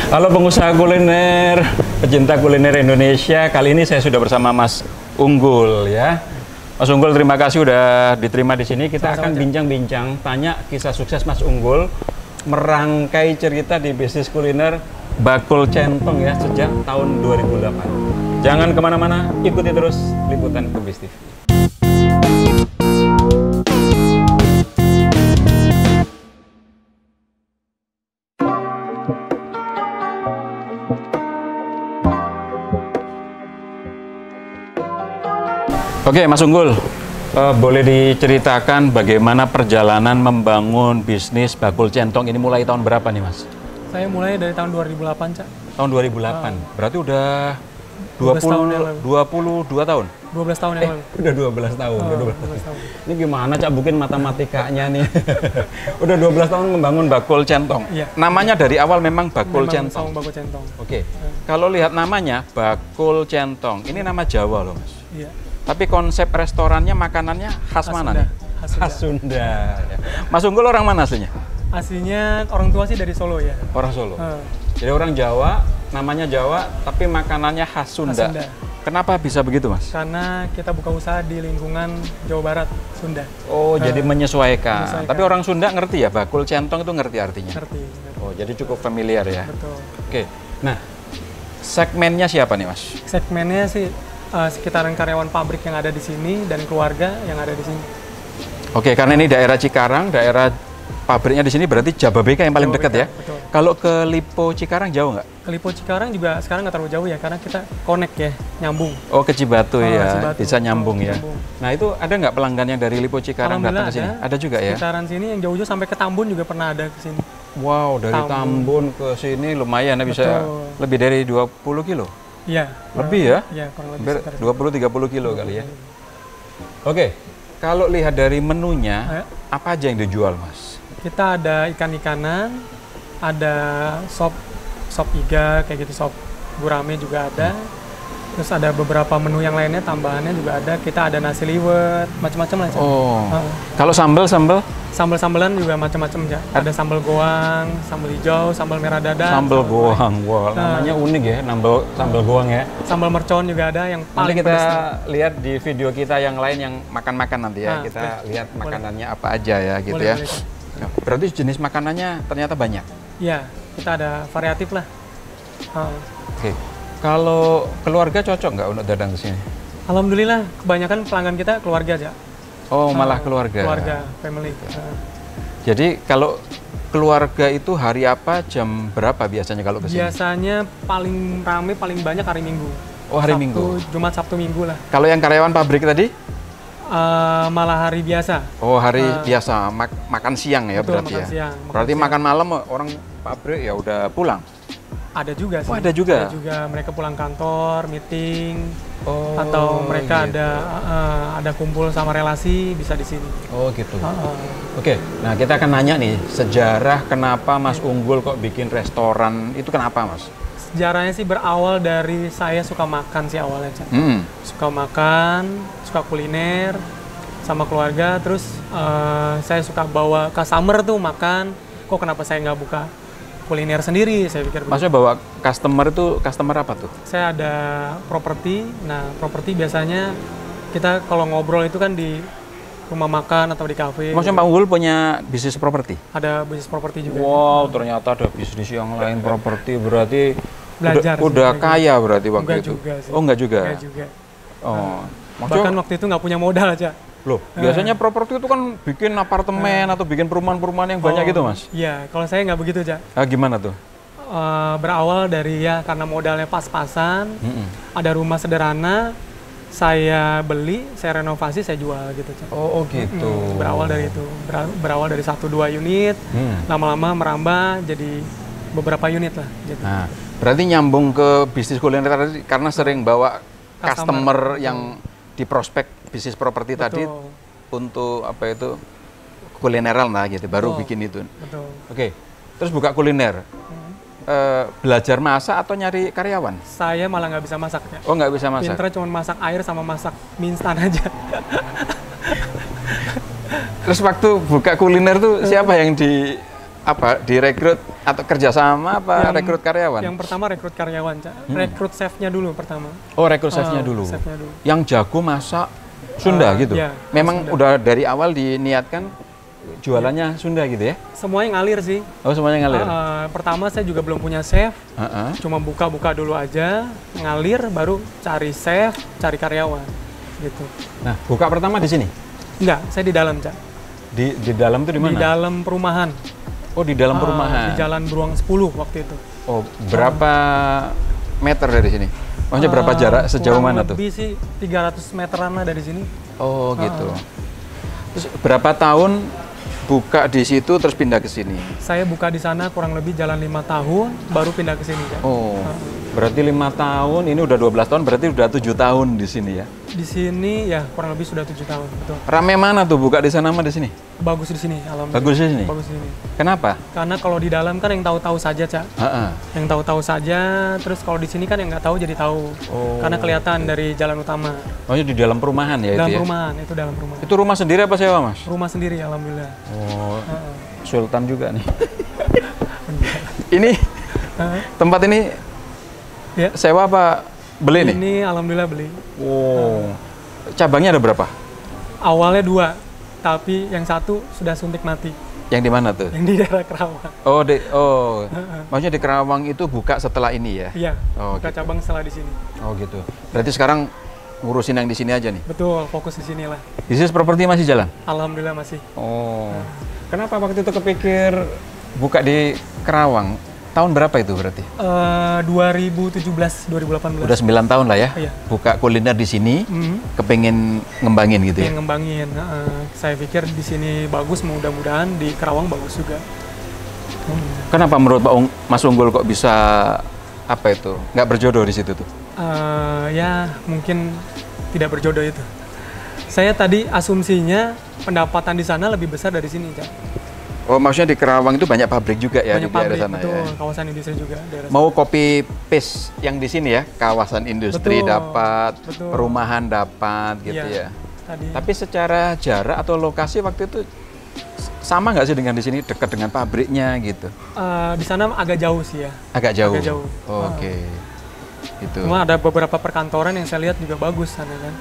Halo pengusaha kuliner, pecinta kuliner Indonesia. Kali ini saya sudah bersama Mas Unggul ya. Mas Unggul, terima kasih udah diterima di sini. Kita akan bincang-bincang, tanya kisah sukses Mas Unggul merangkai cerita di bisnis kuliner bakul centong ya sejak tahun 2008. Jangan kemana-mana, ikuti terus liputan Kebis TV. Oke, Mas Unggul, boleh diceritakan bagaimana perjalanan membangun bisnis bakul centong ini mulai tahun berapa nih, Mas? Saya mulai dari tahun 2008, Cak. Tahun 2008. Berarti udah 22 tahun? 12 tahun yang lalu. Udah 12 tahun. Udah 12 tahun. Ini gimana, Cak, bikin matematikanya nih? Udah 12 tahun membangun bakul centong. Iya. Namanya dari awal memang bakul centong. Bakul centong. Oke. Kalau lihat namanya bakul centong, ini nama Jawa loh, Mas. Iya. Tapi konsep restorannya, makanannya khas mana nih? Khas Sunda. Mas Unggul orang mana aslinya? Aslinya orang tua sih dari Solo ya. Orang Solo. Jadi orang Jawa, namanya Jawa, tapi makanannya khas Sunda. Kenapa bisa begitu, Mas? Karena kita buka usaha di lingkungan Jawa Barat, Sunda. Oh, jadi menyesuaikan. Tapi orang Sunda ngerti ya, bakul centong itu ngerti artinya? Ngerti. Oh, jadi cukup familiar ya? Betul. Oke, nah segmennya siapa nih, Mas? Segmennya sih sekitaran karyawan pabrik yang ada di sini dan keluarga yang ada di sini. Oke, karena ini daerah Cikarang, daerah pabriknya di sini berarti Jababeka yang paling dekat ya. Betul. Kalau ke Lipo Cikarang jauh nggak? Ke Lipo Cikarang juga sekarang nggak terlalu jauh ya, karena kita connect ya, nyambung. Oh, ke Cibatu ya, Cibatu. bisa nyambung ya. Nyambung. Nah, itu ada nggak pelanggan yang dari Lipo Cikarang datang ke sini? Ada juga ya? Sekitaran sini yang jauh-jauh sampai ke Tambun juga pernah ada ke sini. Wow, dari Tambun ke sini lumayan ya, bisa lebih dari 20 kilo? Iya. Lebih ya? Iya, kurang lebih 20-30 kilo kali ya. Oke, kalau lihat dari menunya, apa aja yang dijual, Mas? Kita ada ikan-ikanan, ada sop iga, kayak gitu, sop gurame juga ada. Terus ada beberapa menu yang lainnya, tambahannya juga ada. Kita ada nasi liwet, macam-macam lah. Oh, kalau sambal? Sambal-sambalan juga macam-macam ya. Ada sambal goang, sambal hijau, sambal merah dada. Sambal goang, wow, namanya unik ya, sambal goang ya. Sambal mercon juga ada yang paling nanti kita pedas. Lihat di video kita yang lain yang makan-makan nanti ya. Kita lihat makanannya apa aja ya gitu ya. Nah, berarti jenis makanannya ternyata banyak. Iya, kita ada variatif lah. Oke. Kalau keluarga cocok nggak untuk datang ke sini? Alhamdulillah, kebanyakan pelanggan kita keluarga aja. Oh, malah keluarga. Keluarga, family. Jadi kalau keluarga itu hari apa, jam berapa biasanya kalau ke sini? Biasanya paling rame, paling banyak hari Minggu. Oh, hari Minggu. Jumat, Sabtu, Minggu lah. Kalau yang karyawan pabrik tadi? Malah hari biasa. Oh, hari biasa, makan siang ya. Betul, berarti makan ya. siang, berarti siang. Makan malam orang pabrik ya udah pulang. Ada juga sih. Oh, ada juga. Ada juga, mereka pulang kantor, meeting, gitu. atau mereka ada kumpul sama relasi, bisa di sini. Oh, gitu. Oke, nah kita akan nanya nih, sejarah kenapa Mas Unggul kok bikin restoran, itu kenapa, Mas? Sejarahnya sih berawal dari saya suka makan sih awalnya, Cak. Suka makan, suka kuliner sama keluarga, terus saya suka bawa customer tuh makan. Kok kenapa saya nggak buka kuliner sendiri, saya pikir. Maksudnya bawa customer itu, customer apa tuh? Saya ada properti. Nah, properti biasanya kita kalau ngobrol itu kan di rumah makan atau di kafe. Maksudnya Pak Unggul punya bisnis properti? Ada bisnis properti juga. Wow, ternyata ada bisnis yang lain properti, berarti belajar udah kaya berarti waktu enggak itu? Juga sih. Oh, enggak juga? Enggak juga. Oh, bahkan waktu itu nggak punya modal aja. Loh, biasanya properti itu kan bikin apartemen atau bikin perumahan-perumahan yang banyak gitu, Mas? Iya, kalau saya nggak begitu, Cak. Gimana tuh? Berawal dari ya karena modalnya pas-pasan, ada rumah sederhana, saya beli, saya renovasi, saya jual gitu, Cak. Oh gitu. Berawal dari itu, berawal dari 1-2 unit, lama-lama merambah jadi beberapa unit lah. Gitu. Nah, berarti nyambung ke bisnis kuliner tadi karena sering bawa customer yang di prospek bisnis properti tadi untuk apa itu kulineran lah gitu, baru bikin itu. Betul. Oke, terus buka kuliner. Belajar masak atau nyari karyawan? Saya malah nggak bisa masak ya. Oh, nggak bisa masak? Pinternya cuma masak air sama masak mie instan aja. Terus waktu buka kuliner tuh siapa yang apa direkrut atau kerjasama apa rekrut karyawan? Yang pertama rekrut karyawan, Cak. Rekrut chefnya dulu pertama. Oh, rekrut chefnya dulu. Chefnya dulu. Yang jago masak Sunda gitu. Ya, memang Sunda. udah dari awal diniatkan jualannya Sunda gitu ya? Semuanya ngalir sih. Oh, semuanya ngalir. Pertama saya juga belum punya chef. Cuma buka-buka dulu aja, ngalir baru cari chef, cari karyawan gitu. Nah, buka pertama di sini? Enggak, saya di dalam, Cak. Di dalam tuh di mana? Di dalam perumahan. Oh, di dalam perumahan. Di Jalan Beruang 10 waktu itu. Oh, berapa meter dari sini? Maksudnya berapa jarak, sejauh mana tuh? Lebih sih 300 meteran lah dari sini. Oh, gitu. Terus berapa tahun buka di situ terus pindah ke sini? Saya buka di sana kurang lebih jalan 5 tahun, baru pindah ke sini, Cak. Oh, berarti 5 tahun, ini udah 12 tahun, berarti udah 7 tahun di sini ya? Di sini ya kurang lebih sudah 7 tahun, betul. Rame mana tuh buka di sana sama di sini? Bagus di sini, alhamdulillah. Bagus di sini? Bagus di sini. Kenapa? Karena kalau di dalam kan yang tahu-tahu saja, Cak. Yang tahu-tahu saja, terus kalau di sini kan yang nggak tahu jadi tahu. Oh. Karena kelihatan dari jalan utama. Oh, di dalam perumahan ya Dalam itu ya? perumahan, itu dalam perumahan. Itu rumah sendiri apa sewa, Mas? Rumah sendiri, alhamdulillah. Oh, Sultan juga nih. Ini tempat ini Ya. sewa apa beli nih? Ini alhamdulillah beli. Oh, cabangnya ada berapa? Awalnya 2, tapi yang satu sudah suntik mati. Yang di mana tuh? Yang di daerah Kerawang. Maksudnya di Kerawang itu buka setelah ini ya? Iya, Oh, buka gitu. cabang setelah di sini. Oh gitu. Berarti sekarang ngurusin yang di sini aja nih? Betul, fokus di sini lah. Bisnis properti masih jalan? Alhamdulillah masih. Oh. Kenapa waktu itu kepikir buka di Kerawang? Tahun berapa itu berarti? 2017, 2018. Udah 9 tahun lah ya? Iya. Buka kuliner di sini, kepengen ngembangin gitu ya? Yang ngembangin. Saya pikir di sini bagus, mudah-mudahan di Kerawang bagus juga. Kenapa menurut Mas Unggul kok bisa apa itu? Nggak berjodoh di situ tuh? Ya mungkin tidak berjodoh itu. Saya tadi asumsinya pendapatan di sana lebih besar dari sini, Cak. Oh, maksudnya di Kerawang itu banyak pabrik juga ya Banyak di daerah pabrik, sana betul, ya? kawasan industri juga. Daerah Mau copy paste yang di sini ya, kawasan industri Betul, dapat, betul. perumahan dapat gitu Iya, ya. tadi. Tapi secara jarak atau lokasi waktu itu sama nggak sih dengan di sini, dekat dengan pabriknya gitu? Di sana agak jauh sih ya. Agak jauh. Agak jauh. Oke. Gitu. Cuma ada beberapa perkantoran yang saya lihat juga bagus sana kan.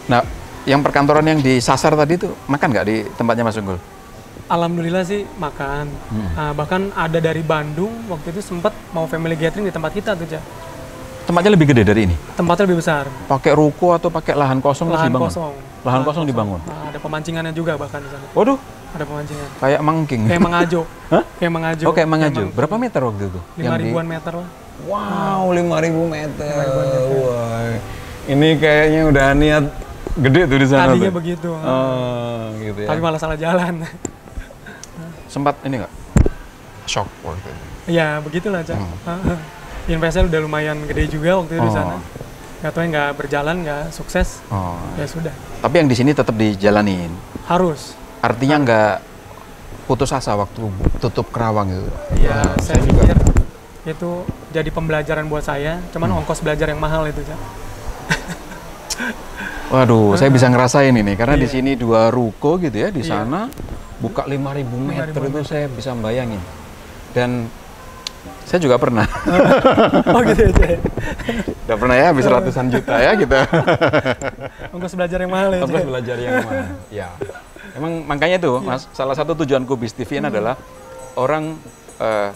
Nah, yang perkantoran yang disasar tadi itu makan nggak di tempatnya Mas Unggul? Alhamdulillah sih makan. Bahkan ada dari Bandung waktu itu sempat mau family gathering di tempat kita tuh, Cak. Tempatnya lebih gede dari ini? Tempatnya lebih besar. Pakai ruko atau pakai lahan kosong terus Lahan dibangun? kosong. Lahan kosong dibangun? Ada pemancingannya juga bahkan di sana. Waduh, Ada pemancingan. kayak mangking. Kayak Mangajo. Hah? Kayak Mangajo. Oh, kayak Mangajo. Berapa meter waktu itu? 5.000-an meter lah. Wow, 5.000 meter. Wah, ini kayaknya udah niat gede tuh di sana. Tadinya tuh. begitu. Oh, gitu ya. Tapi malah salah jalan. Sempat ini nggak? Shock waktu itu. Ya, begitulah, Cak. Investnya udah lumayan gede juga waktu itu di sana. Nggak tahu nggak berjalan, nggak sukses. Oh. Ya sudah. Tapi yang di sini tetap dijalanin. Harus. Artinya nggak putus asa waktu tutup Kerawang itu. Ya, saya pikir itu jadi pembelajaran buat saya. Cuman ongkos belajar yang mahal itu, Cak. Waduh, saya bisa ngerasain ini karena di Iya. sini 2 ruko gitu ya, di Iya. sana buka 5.000 meter 5.000 itu saya bisa bayangin. Dan saya juga pernah. Oh gitu ya, Cak. Udah pernah ya habis ratusan juta ya gitu. Ongkos belajar yang mahal ya, Ongkos Cak. belajar yang mana? Ya. Emang makanya tuh, Mas, salah satu tujuan Kubis TV ini adalah orang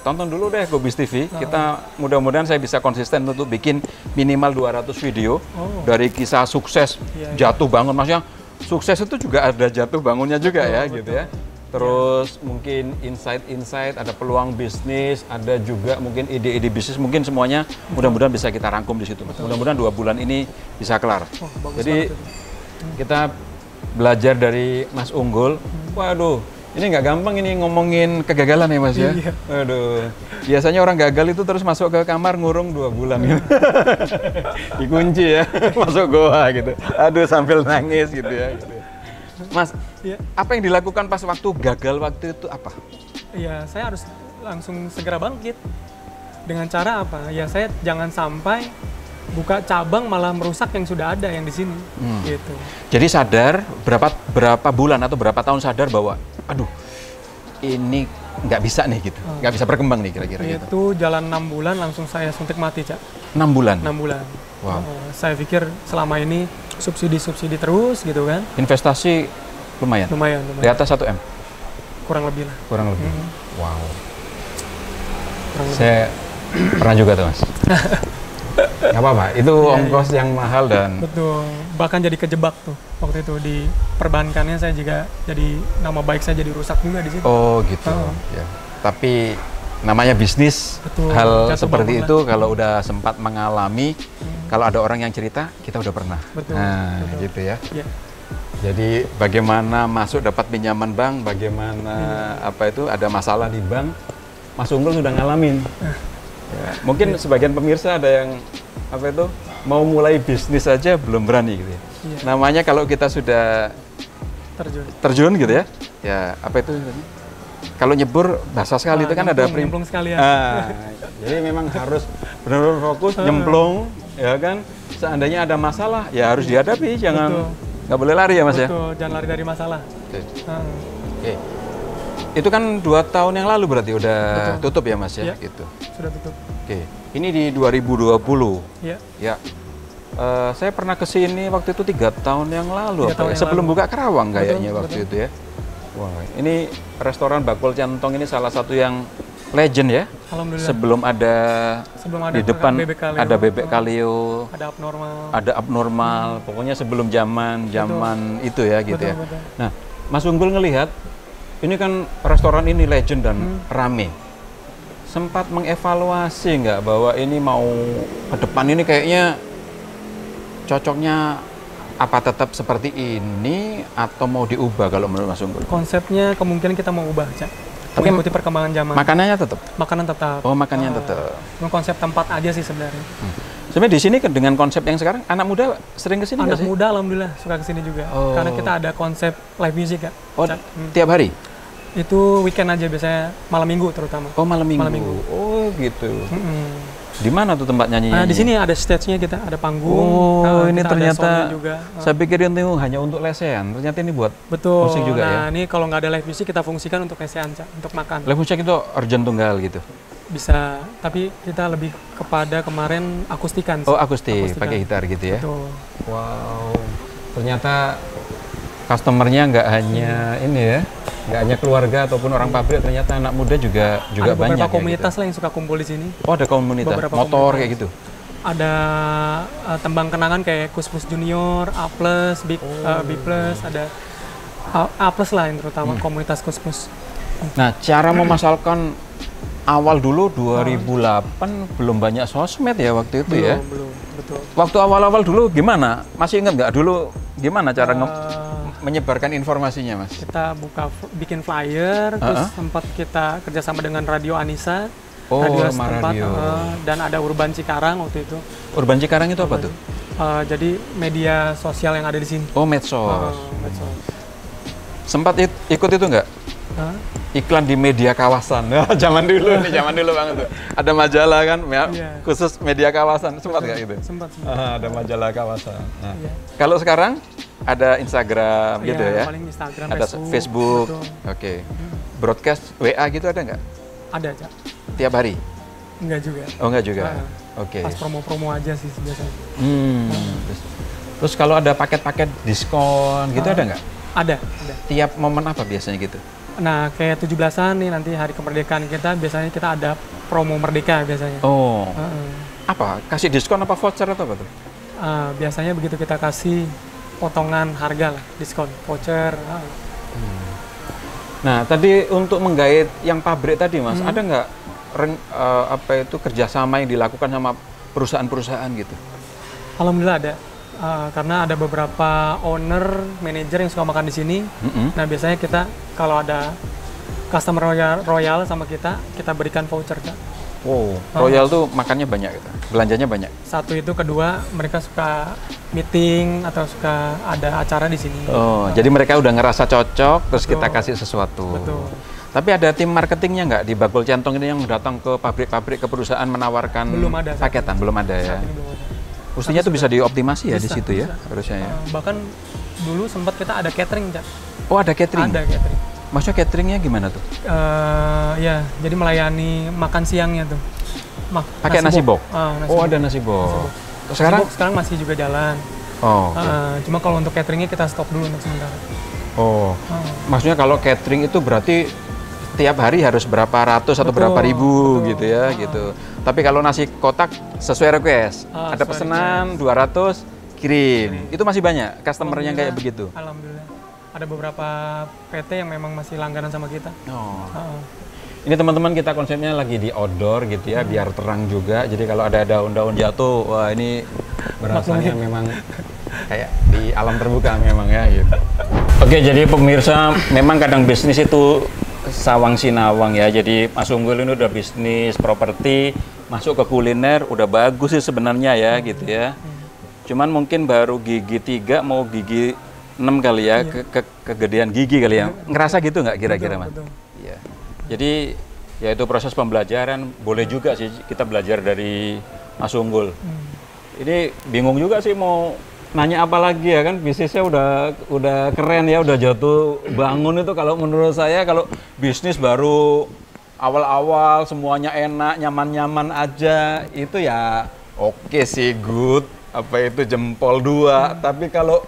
tonton dulu deh Kubis TV. Kita mudah-mudahan saya bisa konsisten untuk bikin minimal 200 video dari kisah sukses jatuh bangun. Maksudnya sukses itu juga ada jatuh bangunnya juga ya gitu ya. Terus mungkin insight-insight, ada peluang bisnis, ada juga mungkin ide-ide bisnis, mungkin semuanya mudah-mudahan bisa kita rangkum di situ. Mudah-mudahan 2 bulan ini bisa kelar. Jadi kita belajar dari Mas Unggul. Waduh, ini nggak gampang ini ngomongin kegagalan ya Mas ya. Iya. Waduh, biasanya orang gagal itu terus masuk ke kamar ngurung 2 bulan gitu. Dikunci ya, masuk goa gitu. Aduh sambil nangis gitu ya. Mas, apa yang dilakukan pas waktu gagal waktu itu apa? Iya, saya harus langsung segera bangkit. Dengan cara apa? Ya saya jangan sampai buka cabang malah merusak yang sudah ada yang di sini. Gitu. Jadi sadar berapa bulan atau berapa tahun sadar bahwa aduh ini nggak bisa nih gitu, nggak bisa berkembang nih kira-kira gitu. Itu jalan 6 bulan langsung saya suntik mati, Cak. 6 bulan? 6 bulan. Wow. Saya pikir selama ini subsidi terus gitu kan. Investasi lumayan? Lumayan. Di atas 1 M? Kurang lebih lah. Kurang lebih? Wow. Saya pernah juga tuh, Mas. Nggak apa-apa, itu ongkos yang mahal dan... Betul, bahkan jadi kejebak tuh waktu itu di perbankannya. Saya juga jadi, nama baik saya jadi rusak juga di situ. Oh gitu, ya. Tapi namanya bisnis, betul, hal seperti itu kalau udah sempat mengalami, kalau ada orang yang cerita, kita udah pernah. Betul, nah, betul. gitu ya. Ya. Jadi bagaimana masuk dapat pinjaman bank, bagaimana apa itu ada masalah di bank, Mas Unggul sudah ngalamin. Ya, mungkin sebagian pemirsa ada yang apa itu mau mulai bisnis saja belum berani gitu ya. Namanya kalau kita sudah terjun gitu ya. Ya apa itu? Kalau nyebur basah sekali itu kan ada nyemplung sekali ya. Jadi memang harus benar-benar fokus nyemplung ya kan. Seandainya ada masalah ya harus dihadapi, jangan nggak boleh lari ya Mas. Betul, jangan lari dari masalah. Oke. Itu kan 2 tahun yang lalu berarti udah tutup ya Mas ya? Gitu. Sudah tutup. Oke, ini di 2020. Iya. Ya. Saya pernah ke sini waktu itu 3 tahun yang lalu, sebelum lalu. buka Kerawang kayaknya waktu itu ya. Wah, ini restoran Bakul Centong ini salah satu yang legend ya. Alhamdulillah. Sebelum ada di depan ada bebek kaleo, ada abnormal, pokoknya sebelum zaman itu ya gitu ya. Nah, Mas Unggul ngelihat ini kan restoran ini legend dan rame. Sempat mengevaluasi nggak bahwa ini mau ke depan ini kayaknya cocoknya apa tetap seperti ini atau mau diubah kalau menurut Mas Unggul? Konsepnya kemungkinan kita mau ubah, Cak. Tapi mengikuti perkembangan zaman. Makanannya tetap? Makanan tetap. Oh, makanannya tetap. Konsep tempat aja sih sebenarnya. Sebenarnya di sini dengan konsep yang sekarang, anak muda sering kesini nggak sih? Anak muda alhamdulillah suka kesini juga. Karena kita ada konsep live music, Kak. Oh, tiap hari? Itu weekend aja biasanya, malam minggu terutama. Oh, malam minggu. Oh, gitu. Di mana tuh tempat nyanyinya? Nah, di sini ada stage-nya, kita ada panggung. Oh, ini ternyata juga. Saya pikir ini hanya untuk lesehan. Ternyata ini buat musik juga ya. Nah, ini kalau nggak ada live music kita fungsikan untuk lesehan, Cak, untuk makan. Live music itu urgent tunggal gitu. Bisa, tapi kita lebih kepada kemarin akustikan. Oh, akustik, pakai gitar gitu ya. Betul. Wow. Ternyata customernya nggak hanya ini ya, nggak hanya keluarga ataupun orang pabrik, ternyata anak muda juga ada banyak. Ada beberapa komunitas lah yang suka kumpul di sini. Oh, ada komunitas motor kayak gitu. Ada tembang kenangan kayak Kusmus Junior, A+, B+, ada A+ lah yang terutama komunitas Kusmus. Nah, cara memasalkan awal dulu 2008 belum banyak sosmed ya waktu itu ya. Belum, betul. Waktu awal-awal dulu gimana? Masih ingat nggak dulu gimana cara menyebarkan informasinya, Mas? Kita bikin flyer, terus sempat kita kerjasama dengan Radio Anissa, radio setempat, dan ada Urban Cikarang waktu itu. Urban Cikarang itu apa tuh? Jadi media sosial yang ada di sini. Oh, medsos. Sempat ikut itu nggak? Iklan di media kawasan. Zaman dulu nih, zaman dulu banget tuh. Ada majalah kan, khusus media kawasan. Sempat nggak gitu? Sempat. Ada majalah kawasan. Nah, kalau sekarang ada Instagram gitu ya? Paling Instagram, ada Facebook. Oke. Broadcast WA gitu ada nggak? Ada, Cak. Tiap hari? Enggak juga. Oh, enggak juga. Oke. Pas promo-promo aja sih biasanya. Terus kalau ada paket-paket diskon gitu ada nggak? Ada. Tiap momen apa biasanya gitu? Nah, kayak 17-an nih, nanti hari kemerdekaan kita, biasanya kita ada promo merdeka biasanya. Oh. Apa? Kasih diskon apa voucher atau apa tuh? Biasanya begitu kita kasih potongan harga lah, diskon, voucher. Nah, tadi untuk menggait yang pabrik tadi, Mas, ada nggak apa itu kerjasama yang dilakukan sama perusahaan-perusahaan gitu? Alhamdulillah ada. Karena ada beberapa owner, manajer yang suka makan di sini. Nah, biasanya kita kalau ada customer royal sama kita berikan voucher, Kak. Wow, royal tuh makannya banyak gitu, belanjanya banyak. Satu itu, kedua mereka suka meeting atau suka ada acara di sini. Oh, jadi mereka udah ngerasa cocok, terus kita kasih sesuatu. Betul. Tapi ada tim marketingnya nggak di Bakul Centong ini yang datang ke pabrik-pabrik, ke perusahaan menawarkan paketan? Belum ada ya? Mestinya itu bisa dioptimasi ya di situ ya, harusnya ya. Bahkan dulu sempat kita ada catering, Cak. Oh, ada catering? Ada catering. Maksudnya cateringnya gimana tuh? Ya, jadi melayani makan siangnya tuh. Pakai nasi box? Nasi Oh, box. ada nasi box. Sekarang? Sekarang masih juga jalan. Oh, Cuma kalau untuk cateringnya kita stop dulu untuk sementara. oh. Maksudnya kalau catering itu berarti tiap hari harus berapa ratus atau berapa ribu gitu ya, gitu. Tapi kalau nasi kotak sesuai request, ada pesanan 200, kirim. Itu masih banyak customer yang kayak begitu? Alhamdulillah. Ada beberapa PT yang memang masih langganan sama kita. Oh. Ini teman-teman kita konsepnya lagi di outdoor gitu ya, biar terang juga. Jadi kalau ada daun-daun jatuh, wah ini berasanya memang kayak di alam terbuka memang ya gitu. Oke, jadi pemirsa, memang kadang bisnis itu sawang sinawang ya. Jadi Mas Unggul ini udah bisnis properti, masuk ke kuliner udah bagus sih sebenarnya ya gitu ya. Cuman mungkin baru gigi 3 mau gigi 6 kali ya, kegedean gigi kali ya. Ngerasa gitu nggak kira-kira Mas? Iya. Jadi ya itu proses pembelajaran, boleh juga sih kita belajar dari Mas Unggul. Ini bingung juga sih mau nanya apa lagi ya kan, bisnisnya udah keren ya, udah jatuh bangun itu. Kalau menurut saya kalau bisnis baru awal-awal semuanya enak, nyaman-nyaman aja, itu ya oke sih, good, apa itu jempol 2. Tapi kalau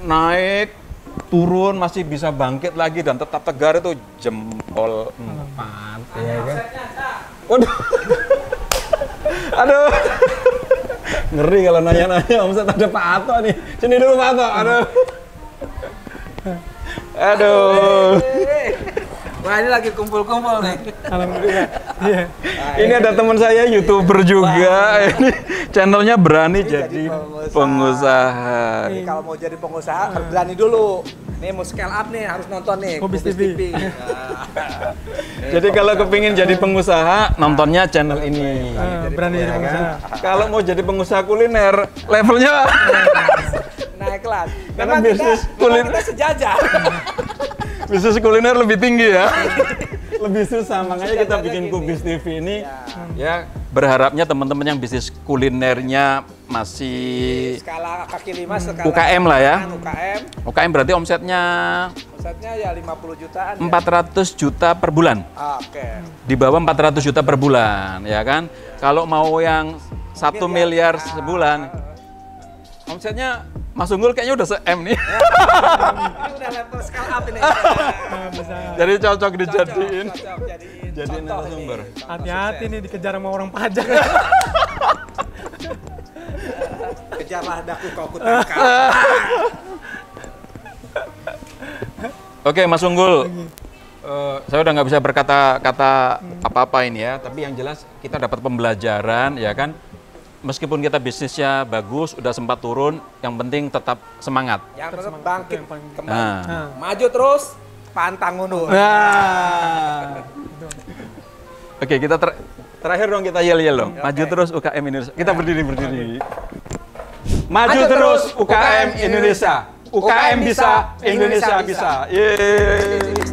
naik turun masih bisa bangkit lagi dan tetap tegar itu jempol 4 ya kan. Waduh. Aduh. Ngeri kalau nanya-nanya omset ada Pak Ato nih. Sini dulu Pak Ato. Aduh. Aduh. Wah, ini lagi kumpul-kumpul nih. Alhamdulillah. Iya. Ini ada teman saya YouTuber juga. Ini channelnya berani jadi pengusaha. Jadi kalau mau jadi pengusaha harus berani dulu. Nih mau scale up nih, harus nonton nih Kubis TV. Jadi kalau kepingin jadi pengusaha, nontonnya channel ini. Berani jadi pengusaha. Kalau mau jadi pengusaha kuliner, levelnya Naik kelas. Karena bisnis kuliner kita sejajar. bisnis kuliner lebih tinggi ya. Lebih susah, makanya kita bikin Kubis TV ini ya berharapnya teman-teman yang bisnis kulinernya masih skala kaki 5 skala UKM lah ya. UKM berarti omsetnya ya 50 jutaan. 400 juta per bulan. Oke. Di bawah 400 juta per bulan, ya kan? Kalau mau yang 1 miliar sebulan, omsetnya Mas Unggul kayaknya udah se-M nih. Ini udah level scale up ini. Jadi cocok dijadiin. Jadiin narasumber. Hati-hati nih dikejar sama orang pajak. Kejarlah daku kau kutangkap. Oke, Mas Unggul. Saya udah nggak bisa berkata-kata apa-apa ini ya, tapi yang jelas kita dapat pembelajaran ya kan. Meskipun kita bisnisnya bagus, udah sempat turun, yang penting tetap semangat. Yang tetap bangkit kembali. Nah. Maju terus, pantang mundur. Nah. Oke, kita terakhir dong kita yel-yel dong. Maju terus UKM Indonesia. Kita berdiri. Maju terus UKM Indonesia. UKM bisa, Indonesia bisa. Yeay.